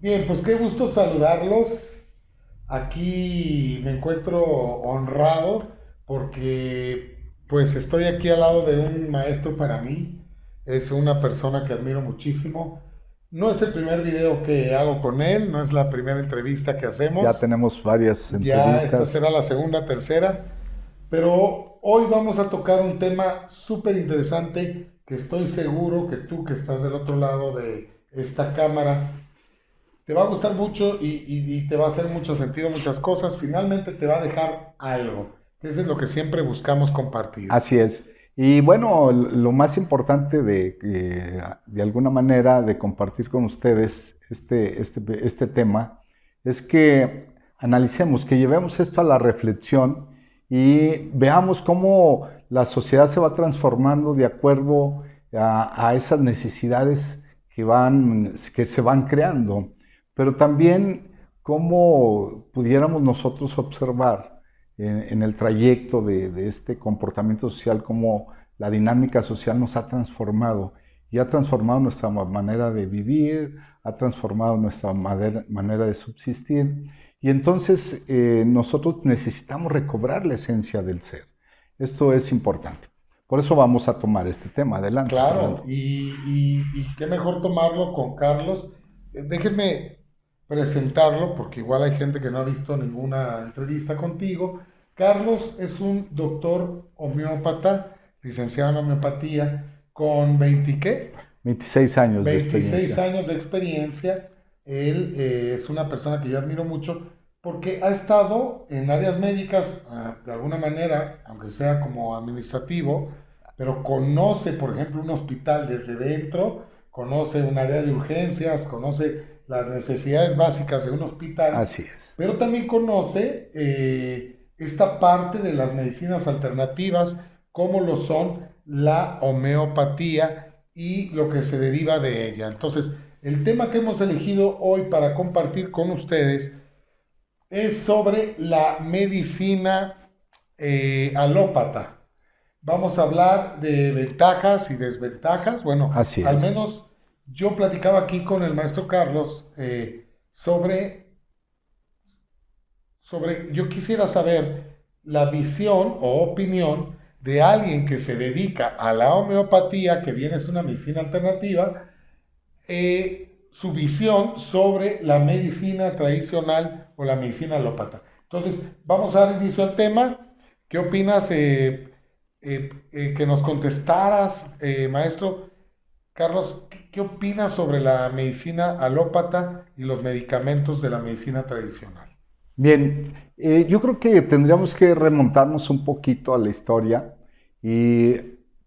Bien, pues qué gusto saludarlos. Aquí me encuentro honrado porque pues estoy aquí al lado de un maestro para mí. Es una persona que admiro muchísimo. No es el primer video que hago con él, no es la primera entrevista que Ya hacemos. tenemos varias Ya esta entrevistas. será la segunda, tercera. Pero hoy vamos a tocar un tema súper interesante que estoy seguro que tú que estás del otro lado de esta cámara te va a gustar mucho y te va a hacer mucho sentido muchas cosas. Finalmente te va a dejar algo. Eso es lo que siempre buscamos compartir. Así es. Y bueno, lo más importante de alguna manera, de compartir con ustedes este tema, es que analicemos, que llevemos esto a la reflexión y veamos cómo la sociedad se va transformando de acuerdo a esas necesidades que se van creando, pero también cómo pudiéramos nosotros observar en el trayecto de este comportamiento social, cómo la dinámica social nos ha transformado y ha transformado nuestra manera de vivir, ha transformado nuestra manera de subsistir. Y entonces nosotros necesitamos recobrar la esencia del ser. Esto es importante. Por eso vamos a tomar este tema. Adelante, Claro, Fernando. y qué mejor tomarlo con Carlos. Déjenme presentarlo porque igual hay gente que no ha visto ninguna entrevista contigo. Carlos es un doctor homeópata, licenciado en homeopatía, con 20, ¿qué? 26 años de 26 experiencia. años de experiencia. Él es una persona que yo admiro mucho porque ha estado en áreas médicas, de alguna manera, aunque sea como administrativo, pero conoce, por ejemplo, un hospital desde dentro, conoce un área de urgencias, conoce las necesidades básicas de un hospital, Así es. pero también conoce esta parte de las medicinas alternativas, como lo son la homeopatía y lo que se deriva de ella. Entonces, el tema que hemos elegido hoy para compartir con ustedes es sobre la medicina alópata. Vamos a hablar de ventajas y desventajas. Bueno, Así al es. menos yo platicaba aquí con el maestro Carlos sobre, yo quisiera saber la visión o opinión de alguien que se dedica a la homeopatía, que viene es una medicina alternativa, su visión sobre la medicina tradicional o la medicina alópata. Entonces, vamos a dar inicio al tema. ¿Qué opinas? Que nos contestaras, maestro Carlos, ¿qué opinas sobre la medicina alópata y los medicamentos de la medicina tradicional? Bien, yo creo que tendríamos que remontarnos un poquito a la historia y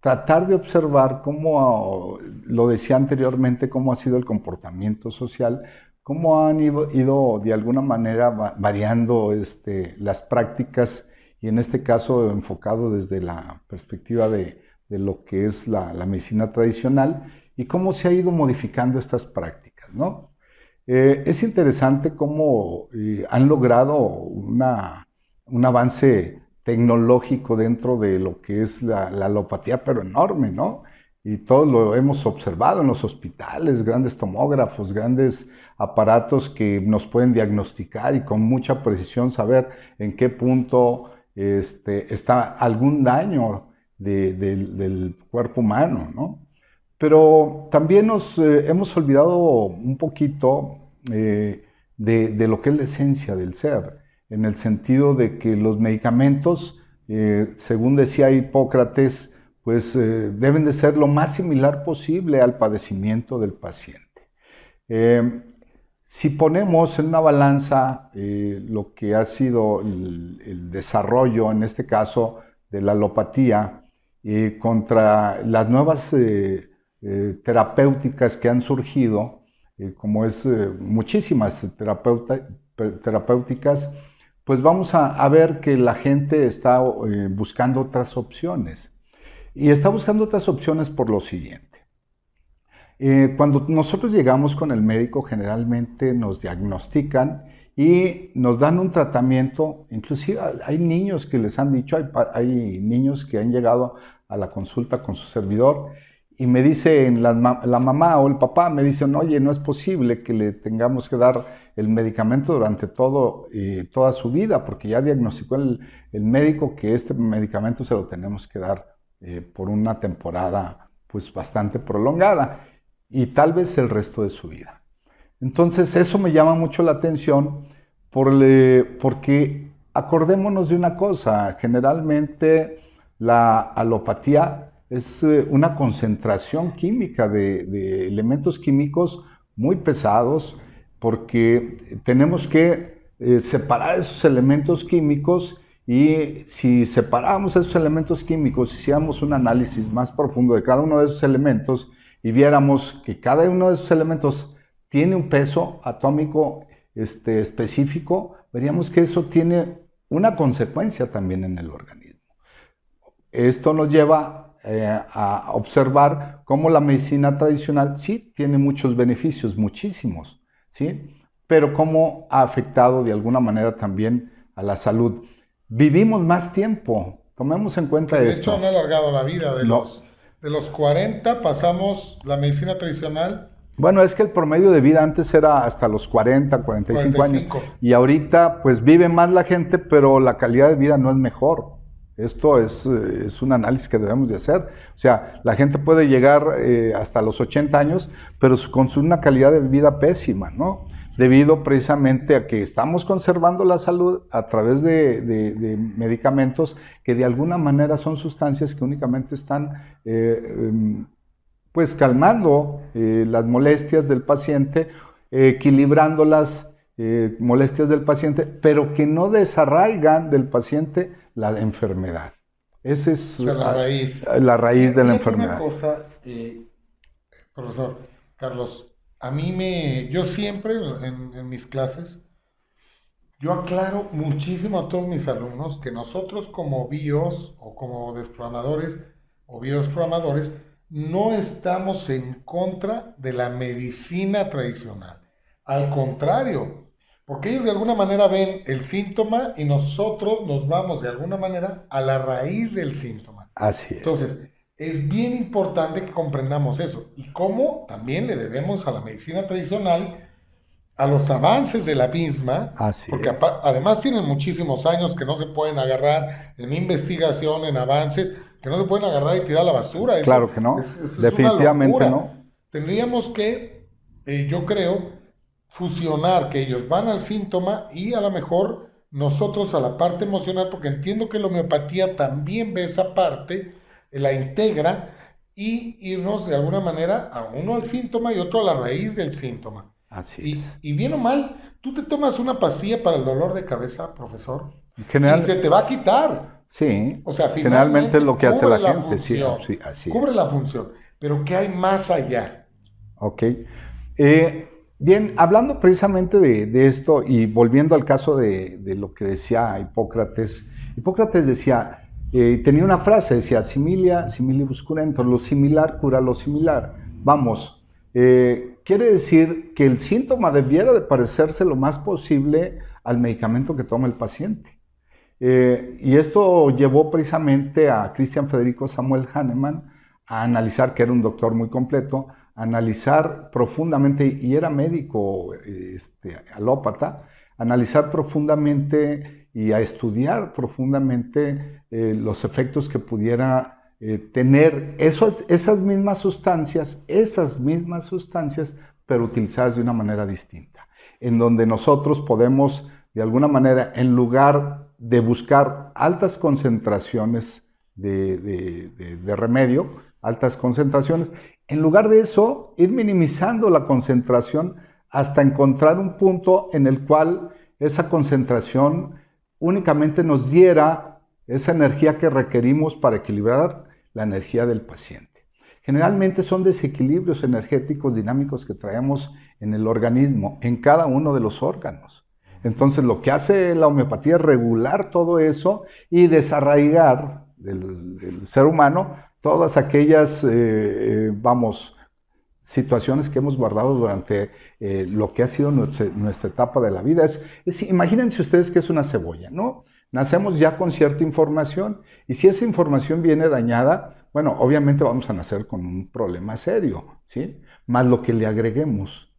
tratar de observar cómo, lo decía anteriormente, cómo ha sido el comportamiento social, cómo han ido de alguna manera variando las prácticas y en este caso enfocado desde la perspectiva de lo que es la medicina tradicional y cómo se ha ido modificando estas prácticas, ¿no? Es interesante cómo han logrado un avance tecnológico dentro de lo que es la alopatía, pero enorme, ¿no? Y todos lo hemos observado en los hospitales, grandes tomógrafos, grandes aparatos que nos pueden diagnosticar y con mucha precisión saber en qué punto está algún daño del cuerpo humano, ¿no? Pero también nos hemos olvidado un poquito de lo que es la esencia del ser, en el sentido de que los medicamentos, según decía Hipócrates, pues deben de ser lo más similar posible al padecimiento del paciente. Eh, si ponemos en una balanza lo que ha sido el desarrollo, en este caso, de la alopatía, contra las nuevas terapéuticas que han surgido, como es muchísimas terapéuticas, pues vamos a ver que la gente está buscando otras opciones. Y está buscando otras opciones por lo siguiente. Cuando nosotros llegamos con el médico, generalmente nos diagnostican y nos dan un tratamiento. Inclusive hay niños que les han dicho, hay niños que han llegado a la consulta con su servidor y me dicen la mamá o el papá, me dicen, oye, no es posible que le tengamos que dar el medicamento durante toda su vida, porque ya diagnosticó el médico que este medicamento se lo tenemos que dar por una temporada pues bastante prolongada y tal vez el resto de su vida. Entonces eso me llama mucho la atención porque acordémonos de una cosa, generalmente la alopatía es una concentración química de elementos químicos muy pesados, porque tenemos que separar esos elementos químicos, y si separamos esos elementos químicos, hiciéramos un análisis más profundo de cada uno de esos elementos y viéramos que cada uno de esos elementos tiene un peso atómico específico, veríamos que eso tiene una consecuencia también en el organismo. Esto nos lleva a observar cómo la medicina tradicional sí tiene muchos beneficios, muchísimos, ¿sí? Pero cómo ha afectado de alguna manera también a la salud. Vivimos más tiempo, tomemos en cuenta De esto. hecho, han alargado la vida. No. De los 40 pasamos la medicina tradicional. Bueno, es que el promedio de vida antes era hasta los 40, 45 años. Y ahorita, pues vive más la gente, pero la calidad de vida no es mejor. Esto es un análisis que debemos de hacer. O sea, la gente puede llegar hasta los 80 años, pero con una calidad de vida pésima, ¿no? Debido precisamente a que estamos conservando la salud a través de medicamentos que de alguna manera son sustancias que únicamente están pues calmando las molestias del paciente, equilibrando las molestias del paciente, pero que no desarraigan del paciente la enfermedad. Esa es la raíz de la enfermedad. Una cosa, profesor Carlos, yo siempre en mis clases, yo aclaro muchísimo a todos mis alumnos que nosotros como BIOS o como desprogramadores o biodesprogramadores no estamos en contra de la medicina tradicional. Al contrario, porque ellos de alguna manera ven el síntoma y nosotros nos vamos de alguna manera a la raíz del síntoma. Así es. Entonces, es bien importante que comprendamos eso y cómo también le debemos a la medicina tradicional a los avances de la misma, Así porque es. Además tienen muchísimos años que no se pueden agarrar en investigación, en avances, que no se pueden agarrar y tirar a la basura. Claro que no, definitivamente no. Tendríamos que, yo creo, fusionar, que ellos van al síntoma y a lo mejor nosotros a la parte emocional, porque entiendo que la homeopatía también ve esa parte, la integra, y irnos de alguna manera a uno al síntoma y otro a la raíz del síntoma. Así es. Y bien o mal, tú te tomas una pastilla para el dolor de cabeza, profesor, y se te va a quitar. Sí, o sea, generalmente es lo que hace la gente. Función, sí, así cubre es. la función, pero ¿qué hay más allá? Ok. Bien, hablando precisamente de esto y volviendo al caso de lo que decía Hipócrates. Hipócrates decía, tenía una frase, decía, similia similibus curentur, lo similar cura lo similar. Vamos, quiere decir que el síntoma debiera de parecerse lo más posible al medicamento que toma el paciente. Y esto llevó precisamente a Christian Federico Samuel Hahnemann a analizar, que era un doctor muy completo, a analizar profundamente, y era médico alópata, analizar profundamente y a estudiar profundamente los efectos que pudiera tener esas mismas sustancias, pero utilizadas de una manera distinta, en donde nosotros podemos, de alguna manera, en lugar de buscar altas concentraciones de remedio, altas concentraciones, en lugar de eso, ir minimizando la concentración hasta encontrar un punto en el cual esa concentración únicamente nos diera esa energía que requerimos para equilibrar la energía del paciente. Generalmente son desequilibrios energéticos dinámicos que traemos en el organismo, en cada uno de los órganos. Entonces, lo que hace la homeopatía es regular todo eso y desarraigar del ser humano todas aquellas, situaciones que hemos guardado durante lo que ha sido nuestra etapa de la vida. Imagínense ustedes que es una cebolla, ¿no? Nacemos ya con cierta información y si esa información viene dañada, bueno, obviamente vamos a nacer con un problema serio, ¿sí? Más lo que le agreguemos.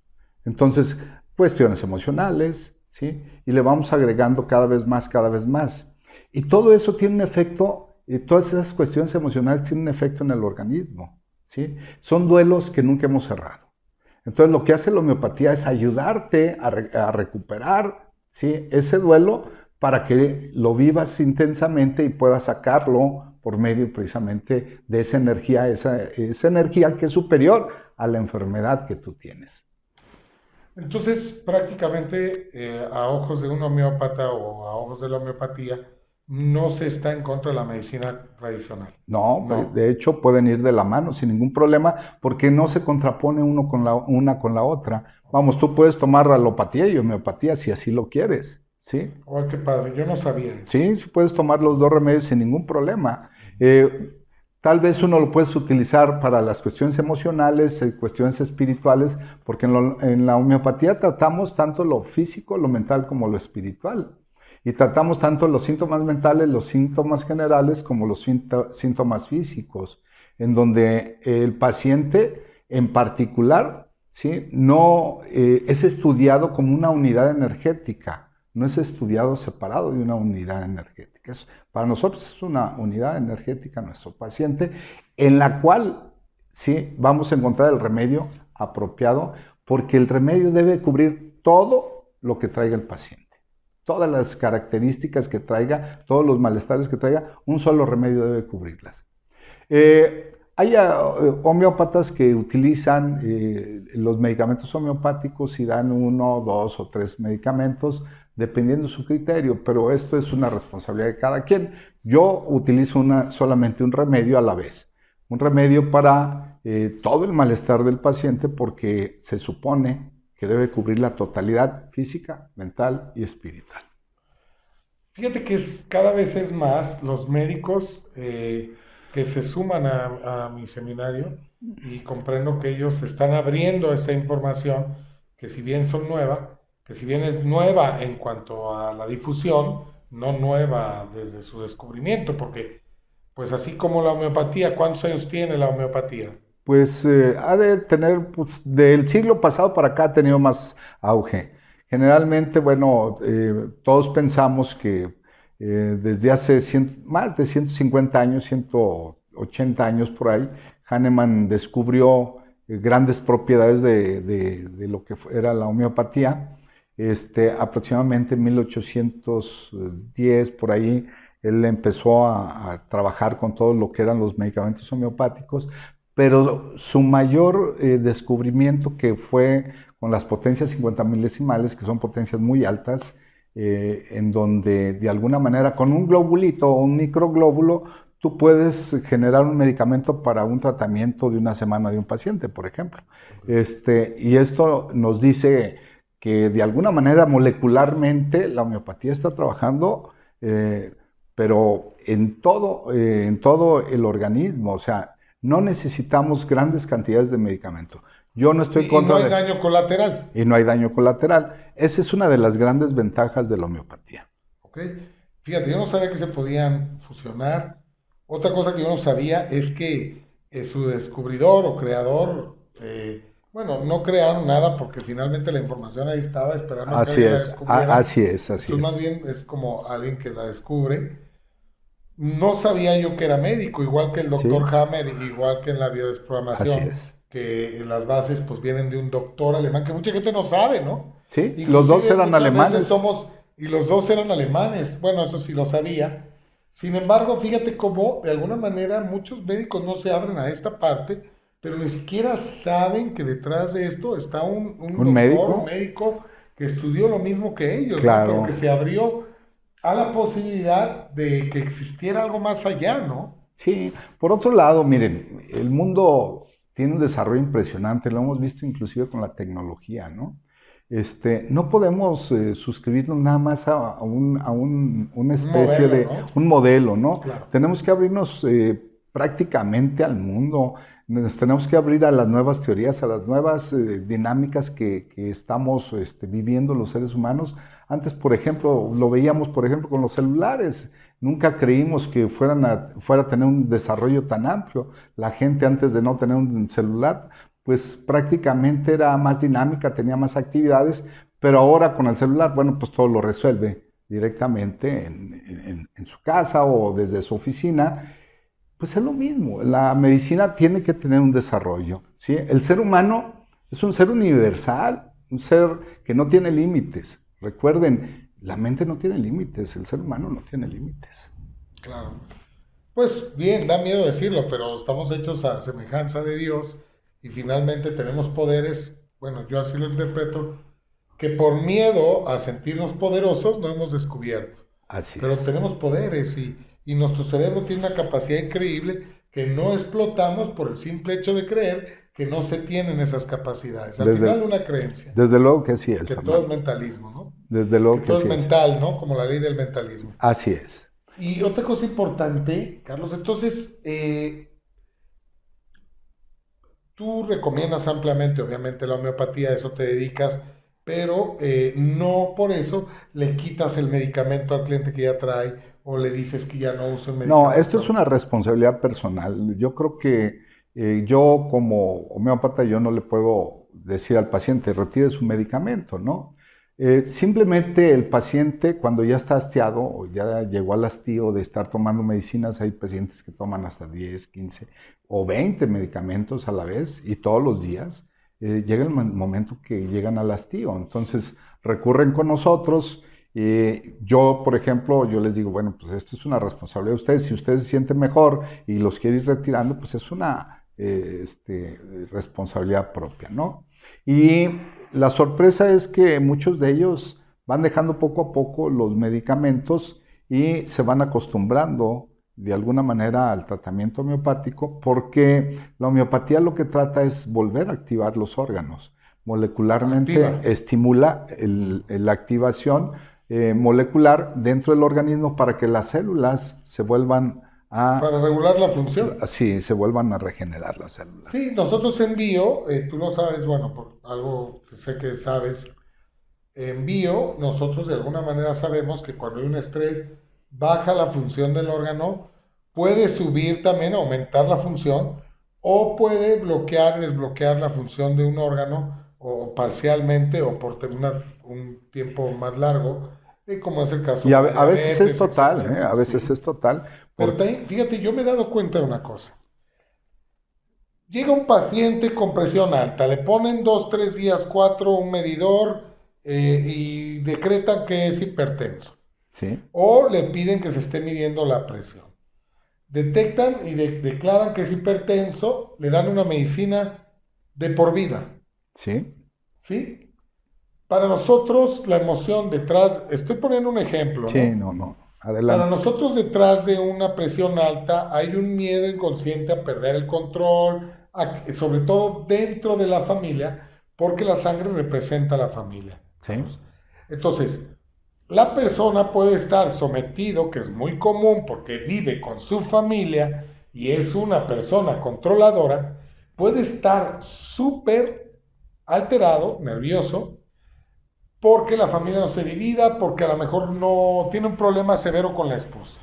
Entonces, cuestiones emocionales, ¿sí? Y le vamos agregando cada vez más. Y todo eso tiene un efecto, todas esas cuestiones emocionales tienen un efecto en el organismo, ¿sí? Son duelos que nunca hemos cerrado. Entonces, lo que hace la homeopatía es ayudarte a recuperar, ¿sí? Ese duelo para que lo vivas intensamente y puedas sacarlo por medio precisamente de esa energía que es superior a la enfermedad que tú tienes. Entonces, prácticamente a ojos de un homeópata o a ojos de la homeopatía, no se está en contra de la medicina tradicional. No, pues, No. de hecho pueden ir de la mano sin ningún problema porque no se contrapone una con la otra. Vamos, tú puedes tomar alopatía y homeopatía si así lo quieres, ¿sí? Oh, qué padre, yo no sabía eso. Sí, sí puedes tomar los dos remedios sin ningún problema. Tal vez uno lo puedes utilizar para las cuestiones emocionales, cuestiones espirituales, porque en la homeopatía tratamos tanto lo físico, lo mental como lo espiritual. Y tratamos tanto los síntomas mentales, los síntomas generales, como los síntomas físicos, en donde el paciente en particular, ¿sí? No es estudiado como una unidad energética, no es estudiado separado de una unidad energética. Para nosotros es una unidad energética nuestro paciente, en la cual sí vamos a encontrar el remedio apropiado, porque el remedio debe cubrir todo lo que traiga el paciente. Todas las características que traiga, todos los malestares que traiga, un solo remedio debe cubrirlas. Hay homeópatas que utilizan los medicamentos homeopáticos y dan 1, 2 o 3 medicamentos dependiendo de su criterio, pero esto es una responsabilidad de cada quien. Yo utilizo solamente un remedio a la vez, un remedio para todo el malestar del paciente porque se supone que debe cubrir la totalidad física, mental y espiritual. Fíjate que cada vez es más los médicos que se suman a mi seminario y comprendo que ellos están abriendo esa información que si bien son nueva, que si bien es nueva en cuanto a la difusión, no nueva desde su descubrimiento, porque pues así como la homeopatía, ¿cuántos años tiene la homeopatía? Pues ha de tener, pues, del siglo pasado para acá ha tenido más auge. Generalmente, bueno, todos pensamos que desde hace más de 150 años, 180 años por ahí, Hahnemann descubrió grandes propiedades de lo que era la homeopatía. Aproximadamente en 1810, por ahí, él empezó a trabajar con todo lo que eran los medicamentos homeopáticos, pero su mayor descubrimiento, que fue con las potencias 50 milesimales, que son potencias muy altas, en donde de alguna manera con un globulito o un microglóbulo tú puedes generar un medicamento para un tratamiento de una semana de un paciente, por ejemplo. Y esto nos dice que de alguna manera molecularmente la homeopatía está trabajando, pero en todo el organismo, o sea, no necesitamos grandes cantidades de medicamento. Yo no estoy en Y no contra hay daño colateral. Y no hay daño colateral. Esa es una de las grandes ventajas de la homeopatía. ¿Ok? Fíjate, yo no sabía que se podían fusionar. Otra cosa que yo no sabía es que su descubridor o creador, bueno, no crearon nada porque finalmente la información ahí estaba esperando a que Así alguien la es, descubriera. así es, así Entonces, más es. bien es como alguien que la descubre. No sabía yo que era médico, igual que el doctor Sí, Hammer, igual que en la así biodesprogramación, es. que las bases pues vienen de un doctor alemán, que mucha gente no sabe, ¿no? Sí, los dos Inclusive eran muchas veces alemanes. somos, y los dos eran alemanes, bueno, eso sí lo sabía. Sin embargo, fíjate cómo de alguna manera muchos médicos no se abren a esta parte, pero ni siquiera saben que detrás de esto está un Un doctor, médico, un médico que estudió lo mismo que ellos, ¿no? Pero que claro. se abrió a la posibilidad de que existiera algo más allá, ¿no? Sí, por otro lado, miren, el mundo tiene un desarrollo impresionante, lo hemos visto inclusive con la tecnología, ¿no? No podemos suscribirnos nada más una Un especie modelo, de ¿no? un modelo, ¿no? Claro. Tenemos que abrirnos prácticamente al mundo, nos tenemos que abrir a las nuevas teorías, a las nuevas dinámicas que estamos viviendo los seres humanos. Antes, por ejemplo, lo veíamos, por ejemplo, con los celulares. nunca creímos que fuera a tener un desarrollo tan amplio. La gente antes de no tener un celular, pues prácticamente era más dinámica, tenía más actividades, pero ahora con el celular, bueno, pues todo lo resuelve directamente en su casa o desde su oficina. Pues es lo mismo, la medicina tiene que tener un desarrollo, ¿sí? El ser humano es un ser universal, un ser que no tiene límites. Recuerden, la mente no tiene límites, el ser humano no tiene límites. Claro. Pues bien, da miedo decirlo, pero estamos hechos a semejanza de Dios y finalmente tenemos poderes, bueno, yo así lo interpreto, que por miedo a sentirnos poderosos no hemos descubierto. Así Pero es. tenemos poderes y nuestro cerebro tiene una capacidad increíble que no explotamos por el simple hecho de creer que no se tienen esas capacidades. Al final Desde, una creencia, desde luego que sí es, que todo es Fernando. mentalismo, ¿no? Desde Que luego que todo es sí es. mental, ¿no? Como la ley del mentalismo. Así es. Y otra cosa importante, Carlos, entonces, tú recomiendas ampliamente, obviamente, la homeopatía, a eso te dedicas, pero no por eso le quitas el medicamento al cliente que ya trae o le dices que ya no use el No, esto es medicamento. una responsabilidad personal. Yo creo que yo como homeópata yo no le puedo decir al paciente retire su medicamento, ¿no? Simplemente el paciente cuando ya está hastiado o ya llegó al hastío de estar tomando medicinas, hay pacientes que toman hasta 10, 15 o 20 medicamentos a la vez y todos los días, llega el momento que llegan al hastío. Entonces recurren con nosotros. Yo, por ejemplo, yo les digo, bueno, pues esto es una responsabilidad de ustedes. Si ustedes se sienten mejor y los quieren ir retirando, pues es una responsabilidad propia, ¿no? Y la sorpresa es que muchos de ellos van dejando poco a poco los medicamentos y se van acostumbrando de alguna manera al tratamiento homeopático, porque la homeopatía lo que trata es volver a activar los órganos. Activa. Molecularmente estimula la activación molecular dentro del organismo para que las células se vuelvan Para regular la función. así, se vuelvan a regenerar las células. Sí, nosotros en bio, tú lo sabes, bueno, por algo que sé que sabes, en bio nosotros de alguna manera sabemos que cuando hay un estrés baja la función del órgano, puede subir también, aumentar la función, o puede bloquear y desbloquear la función de un órgano, o parcialmente, o por un tiempo más largo, como es el caso Y de la a veces es diabetes, total, etcétera. a veces Sí. es total, Pero porque también, fíjate, yo me he dado cuenta de una cosa. Llega un paciente con presión alta, le ponen 2, 3 días, cuatro, un medidor y decretan que es hipertenso. sí, O le piden que se esté midiendo la presión. Detectan y declaran que es hipertenso, le dan una medicina de por vida. sí, ¿Sí? Para nosotros, la emoción detrás, estoy poniendo un ejemplo, sí, ¿no? no, no, Para adelante, nosotros detrás de una presión alta hay un miedo inconsciente a perder el control, sobre todo dentro de la familia, porque la sangre representa a la familia, sí, Carlos. Entonces, la persona puede estar sometido, que es muy común porque vive con su familia y es una persona controladora, puede estar súper alterado, nervioso, porque la familia no se divida, porque a lo mejor no tiene un problema severo con la esposa.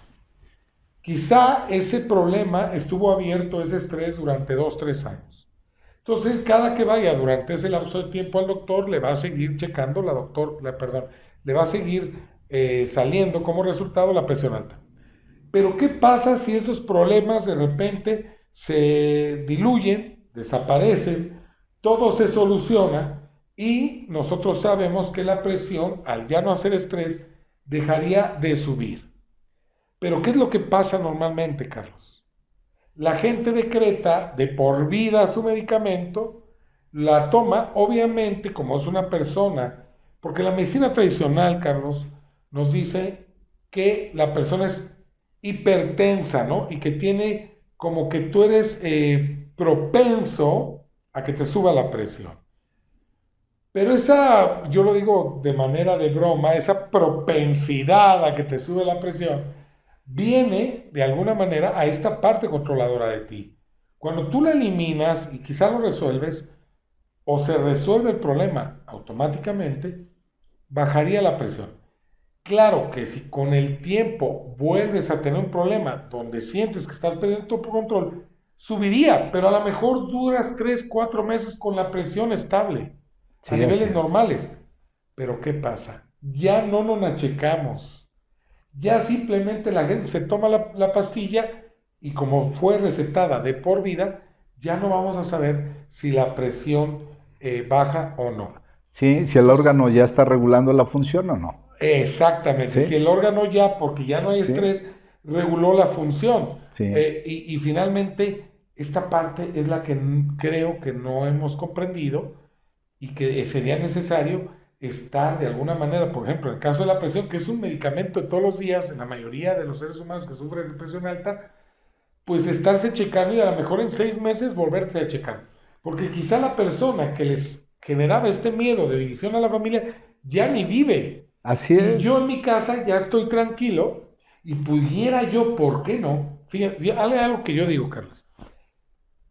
Quizá ese problema estuvo abierto, ese estrés, durante 2, 3 años. Entonces, cada que vaya durante ese lapso de tiempo al doctor, le va a seguir checando perdón, le va a seguir saliendo como resultado la presión alta. Pero, ¿qué pasa si esos problemas de repente se diluyen, desaparecen, todo se soluciona y nosotros sabemos que la presión, al ya no hacer estrés, dejaría de subir? Pero ¿qué es lo que pasa normalmente, Carlos? La gente decreta de por vida su medicamento, la toma, obviamente, como es una persona, porque la medicina tradicional, Carlos, nos dice que la persona es hipertensa, ¿no? Y que tiene como que tú eres propenso a que te suba la presión. Pero esa, yo lo digo de manera de broma, esa propensidad a que te sube la presión, viene de alguna manera a esta parte controladora de ti. Cuando tú la eliminas y quizá lo resuelves, o se resuelve el problema automáticamente, bajaría la presión. Claro que si con el tiempo vuelves a tener un problema donde sientes que estás perdiendo tu control, subiría, pero a lo mejor duras 3, 4 meses con la presión estable, a Sí, así niveles es. normales. Pero ¿qué pasa? Ya no nos achecamos. Ya simplemente la gente se toma la pastilla y como fue recetada de por vida, ya no vamos a saber si la presión baja o no. Sí, si el Entonces, órgano ya está regulando la función o no. exactamente, si el Sí, órgano ya, porque ya no hay sí, estrés, reguló la función. sí. Y finalmente, esta parte es la que creo que no hemos comprendido y que sería necesario estar de alguna manera, por ejemplo, en el caso de la presión, que es un medicamento de todos los días en la mayoría de los seres humanos que sufren de presión alta, pues estarse checando y a lo mejor en 6 meses volverse a checar. Porque quizá la persona que les generaba este miedo de división a la familia ya ni vive. Así Y yo es. en mi casa ya estoy tranquilo y pudiera yo, ¿por qué no? Fíjate, algo que yo digo, Carlos.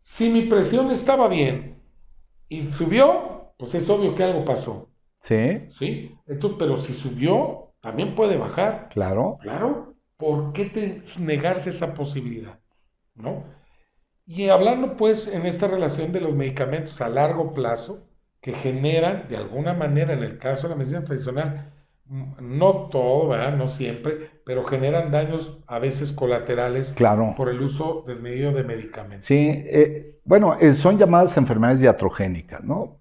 Si mi presión estaba bien y subió, pues es obvio que algo pasó. Sí, ¿Sí? Entonces, pero si subió, también puede bajar. claro. Claro. ¿Por qué negarse esa posibilidad? ¿No? Y hablando pues en esta relación de los medicamentos a largo plazo que generan de alguna manera en el caso de la medicina tradicional, no todo, ¿verdad? No siempre, pero generan daños a veces colaterales Claro. por el uso desmedido de medicamentos. Sí, bueno, son llamadas enfermedades iatrogénicas, ¿no?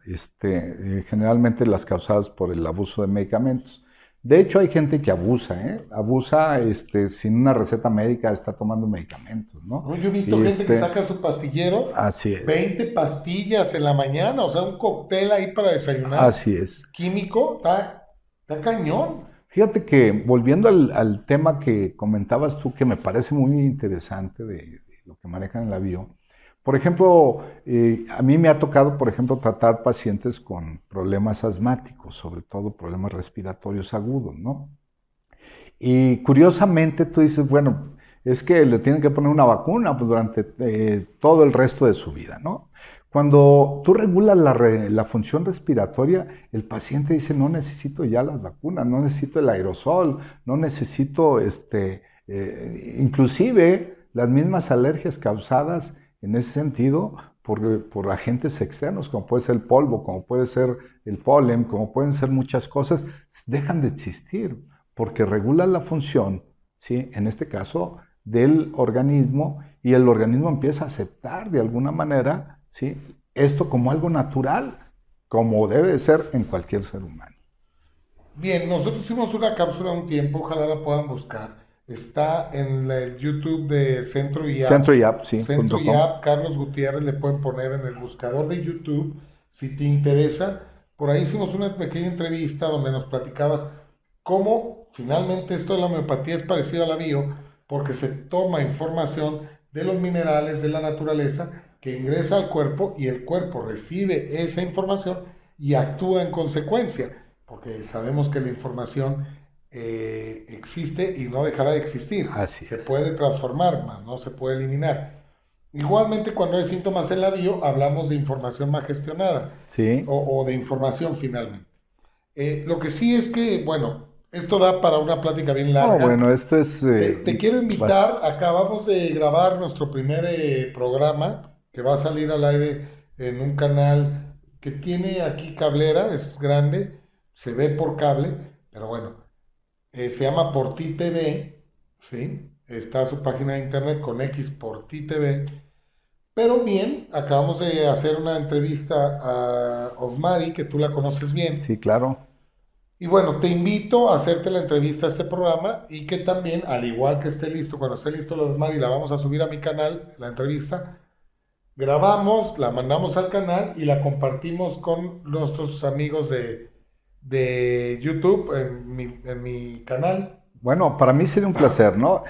Generalmente las causadas por el abuso de medicamentos. De hecho, hay gente que abusa, ¿eh? Abusa, sin una receta médica, está tomando medicamentos, ¿no? ¿No? Yo he visto Y gente que saca su pastillero, así es, 20 pastillas en la mañana, o sea, un cóctel ahí para desayunar, así es. químico, está cañón. Fíjate que volviendo al tema que comentabas tú, que me parece muy interesante de lo que manejan en la bio, por ejemplo, a mí me ha tocado, por ejemplo, tratar pacientes con problemas asmáticos, sobre todo problemas respiratorios agudos, ¿no? Y curiosamente tú dices, bueno, es que le tienen que poner una vacuna pues, durante todo el resto de su vida, ¿no? Cuando tú regulas la función respiratoria, el paciente dice, no necesito ya las vacunas, no necesito el aerosol, no necesito, inclusive las mismas alergias causadas en ese sentido por agentes externos, como puede ser el polvo, como puede ser el polen, como pueden ser muchas cosas, dejan de existir porque regula la función, ¿sí? En este caso, del organismo y el organismo empieza a aceptar de alguna manera, ¿sí? Esto como algo natural, como debe de ser en cualquier ser humano. Bien, nosotros hicimos una cápsula un tiempo, ojalá la puedan buscar. Está en el YouTube de Centro IAP. Centro Centroyap.com. IAP, Carlos Gutiérrez, le pueden poner en el buscador de YouTube si te interesa. Por ahí hicimos una pequeña entrevista donde nos platicabas cómo finalmente esto de la homeopatía es parecido a la bio, porque se toma información de los minerales de la naturaleza que ingresa al cuerpo y el cuerpo recibe esa información y actúa en consecuencia porque sabemos que la información existe y no dejará de existir. Así Se es. puede transformar, más no se puede eliminar. Igualmente, cuando hay síntomas en la bio, hablamos de información más gestionada Sí. o de información finalmente. Lo que sí es que, bueno, esto da para una plática bien Oh, bueno, larga. esto es Te quiero invitar, acabamos de grabar nuestro primer programa que va a salir al aire en un canal que tiene aquí cablera, es grande, se ve por cable, pero bueno, se llama Por Ti TV, ¿sí? Está su página de internet con X Por Ti TV. Pero bien, acabamos de hacer una entrevista a Osmari, que tú la conoces bien, sí, claro. y bueno, te invito a hacerte la entrevista a este programa y que también, al igual que esté listo, cuando esté listo los Mari, la vamos a subir a mi canal, la entrevista, grabamos, la mandamos al canal y la compartimos con nuestros amigos de YouTube en mi canal. Bueno, para mí sería un placer, ¿no?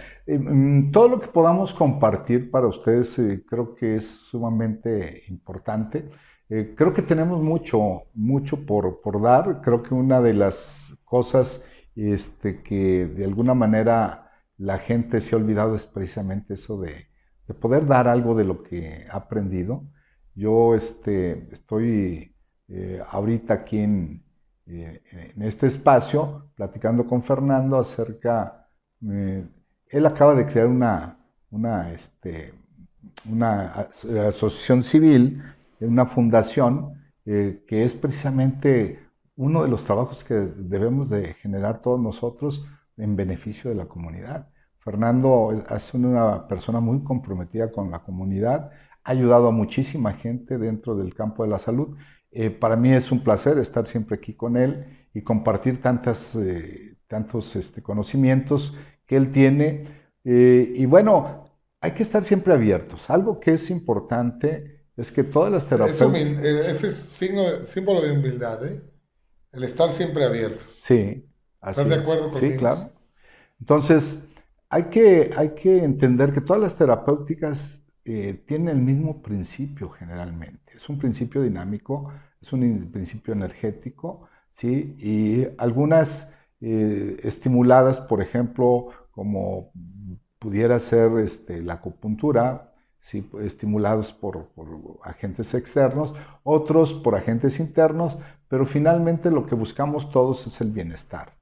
Todo lo que podamos compartir para ustedes creo que es sumamente importante. Creo que tenemos mucho, mucho por dar. Creo que una de las cosas que de alguna manera la gente se ha olvidado es precisamente eso de poder dar algo de lo que ha aprendido. Yo estoy ahorita aquí en este espacio, platicando con Fernando acerca, él acaba de crear una asociación civil, una fundación, que es precisamente uno de los trabajos que debemos de generar todos nosotros en beneficio de la comunidad. Fernando es una persona muy comprometida con la comunidad, ha ayudado a muchísima gente dentro del campo de la salud. Para mí es un placer estar siempre aquí con él y compartir tantos conocimientos que él tiene. Y bueno, hay que estar siempre abiertos. Algo que es importante es que todas las terapeutas... Ese es símbolo de humildad, ¿eh? El estar siempre abiertos. Sí, ¿Estás así de es. acuerdo Sí, conmigo? claro. Entonces, hay que entender que todas las terapéuticas tienen el mismo principio generalmente. Es un principio dinámico, es un principio energético, ¿sí? Y algunas estimuladas, por ejemplo, como pudiera ser la acupuntura, ¿sí? Estimulados por agentes externos, otros por agentes internos, pero finalmente lo que buscamos todos es el bienestar.